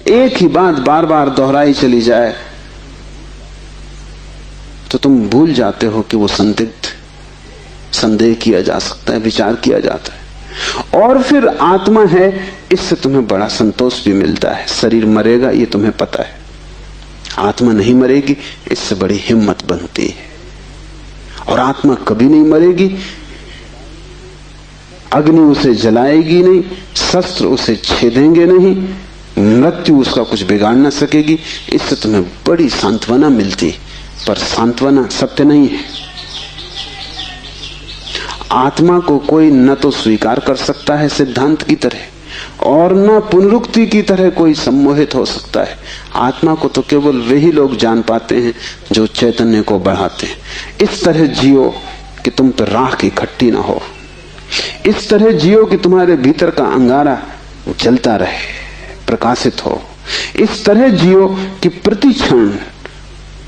एक ही बात बार बार दोहराई चली जाए तो तुम भूल जाते हो कि वो संदिग्ध, संदेह किया जा सकता है, विचार किया जाता है। और फिर आत्मा है, इससे तुम्हें बड़ा संतोष भी मिलता है। शरीर मरेगा ये तुम्हें पता है, आत्मा नहीं मरेगी इससे बड़ी हिम्मत बनती है। और आत्मा कभी नहीं मरेगी, अग्नि उसे जलाएगी नहीं, शस्त्र उसे छेदेंगे नहीं, मृत्यु उसका कुछ बिगाड़ न सकेगी। इससे तुम्हें बड़ी सांत्वना मिलती, पर सांत्वना सत्य नहीं है। आत्मा को कोई न तो स्वीकार कर सकता है सिद्धांत की तरह, और न पुनरुक्ति की तरह कोई सम्मोहित हो सकता है। आत्मा को तो केवल वही लोग जान पाते हैं जो चैतन्य को बढ़ाते हैं। इस तरह जियो कि तुम पर राख इकट्ठी ना हो, इस तरह जियो कि तुम्हारे भीतर का अंगारा जलता रहे, प्रकाशित हो। इस तरह जियो कि प्रति क्षण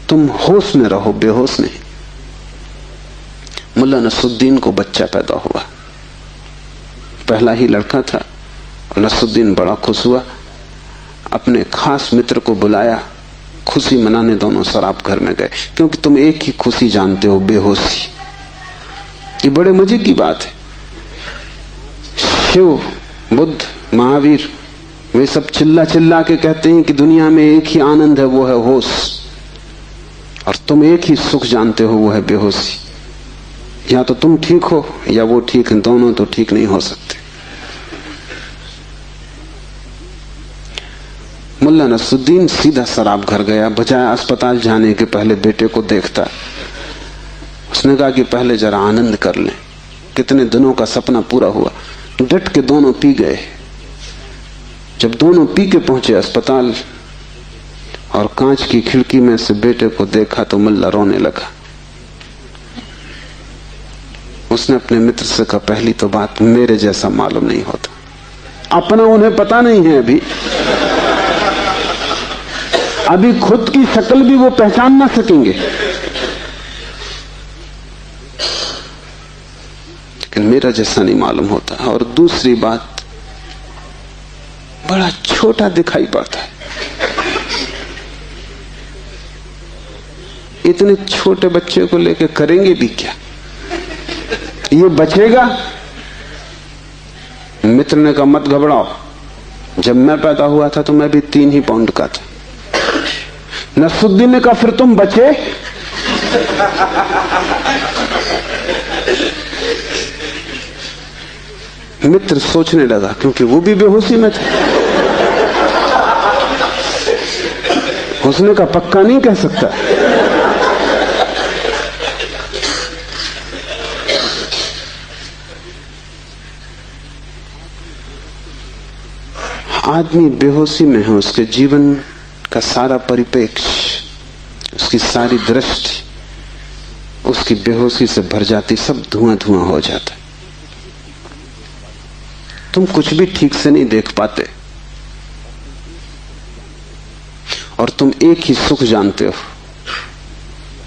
तुम होश में रहो, बेहोश नहीं। मुल्ला नसरुद्दीन को बच्चा पैदा हुआ, पहला ही लड़का था। नसरुद्दीन बड़ा खुश हुआ, अपने खास मित्र को बुलाया, खुशी मनाने दोनों शराब घर में गए। क्योंकि तुम एक ही खुशी जानते हो, बेहोशी। ये बड़े मजे की बात है। शिव, बुद्ध, महावीर, वे सब चिल्ला चिल्ला के कहते हैं कि दुनिया में एक ही आनंद है, वो है होश। और तुम एक ही सुख जानते हो, वो है बेहोशी। या तो तुम ठीक हो या वो ठीक है, दोनों तो ठीक नहीं हो सकते। मुल्ला नसरुद्दीन सीधा शराब घर गया, बजाय अस्पताल जाने के पहले बेटे को देखता। उसने कहा कि पहले जरा आनंद कर लें। कितने दिनों का सपना पूरा हुआ। डट के दोनों पी गए। जब दोनों पी के पहुंचे अस्पताल और कांच की खिड़की में से बेटे को देखा तो मुल्ला रोने लगा। उसने अपने मित्र से कहा, पहली तो बात मेरे जैसा मालूम नहीं होता। अपना उन्हें पता नहीं है, अभी खुद की शक्ल भी वो पहचान ना सकेंगे। लेकिन मेरा जैसा नहीं मालूम होता। और दूसरी बात, बड़ा छोटा दिखाई पड़ता है। इतने छोटे बच्चे को लेकर करेंगे भी क्या? ये बचेगा? मित्र ने कहा, मत घबराओ, जब मैं पैदा हुआ था तो मैं भी 3 ही पाउंड का था। नसरुद्दीन ने कहा, फिर तुम बचे? मित्र सोचने लगा, क्योंकि वो भी बेहोशी में था। उसने कहा, पक्का नहीं कह सकता। आदमी बेहोशी में है, उसके जीवन का सारा परिप्रेक्ष्य, उसकी सारी दृष्टि उसकी बेहोशी से भर जाती, सब धुआं धुआं हो जाता। तुम कुछ भी ठीक से नहीं देख पाते और तुम एक ही सुख जानते हो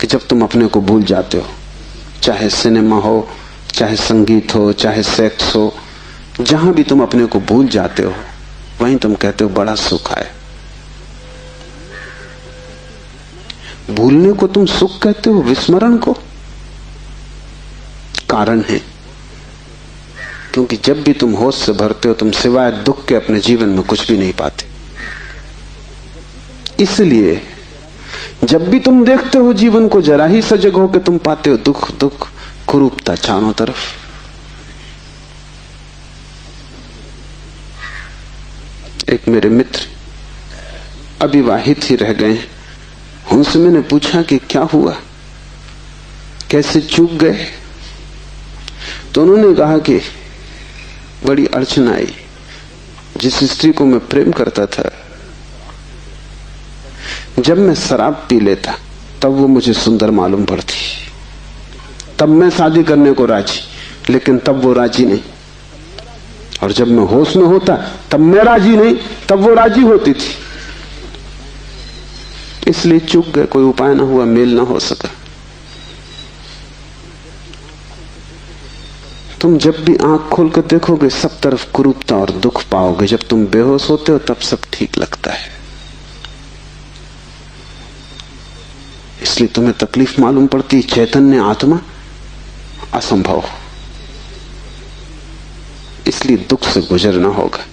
कि जब तुम अपने को भूल जाते हो। चाहे सिनेमा हो, चाहे संगीत हो, चाहे सेक्स हो, जहां भी तुम अपने को भूल जाते हो वहीं तुम कहते हो बड़ा सुख आया। भूलने को तुम सुख कहते हो, विस्मरण को? कारण है, क्योंकि जब भी तुम होश से भरते हो तुम सिवाय दुख के अपने जीवन में कुछ भी नहीं पाते। इसलिए जब भी तुम देखते हो जीवन को, जरा ही सजग हो के तुम पाते हो दुख दुख, कुरूपता चारों तरफ। एक मेरे मित्र अविवाहित ही रह गए, उनसे मैंने पूछा कि क्या हुआ, कैसे चूक गए? तो उन्होंने कहा कि बड़ी अड़चन आई। जिस स्त्री को मैं प्रेम करता था, जब मैं शराब पी लेता तब वो मुझे सुंदर मालूम पड़ती, तब मैं शादी करने को राजी, लेकिन तब वो राजी नहीं। और जब मैं होश में होता तब मैं राजी नहीं, तब वो राजी होती थी। इसलिए चूक गए, कोई उपाय ना हुआ, मेल ना हो सका। तुम जब भी आंख खोल कर देखोगे सब तरफ कुरूपता और दुख पाओगे। जब तुम बेहोश होते हो तब सब ठीक लगता है। इसलिए तुम्हें तकलीफ मालूम पड़ती। चैतन्य आत्मा असंभव, इसलिए दुख से गुजरना होगा।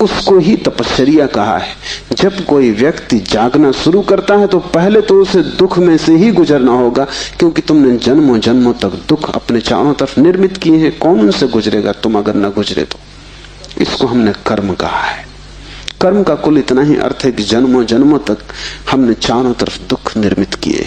उसको ही तपश्चर्या कहा है। जब कोई व्यक्ति जागना शुरू करता है तो पहले तो उसे दुख में से ही गुजरना होगा, क्योंकि तुमने जन्मों जन्मों तक दुख अपने चारों तरफ निर्मित किए हैं। कौन उनसे गुजरेगा तुम अगर न गुजरे तो? इसको हमने कर्म कहा है। कर्म का कुल इतना ही अर्थ है कि जन्मों जन्मों तक हमने चारों तरफ दुख निर्मित किए।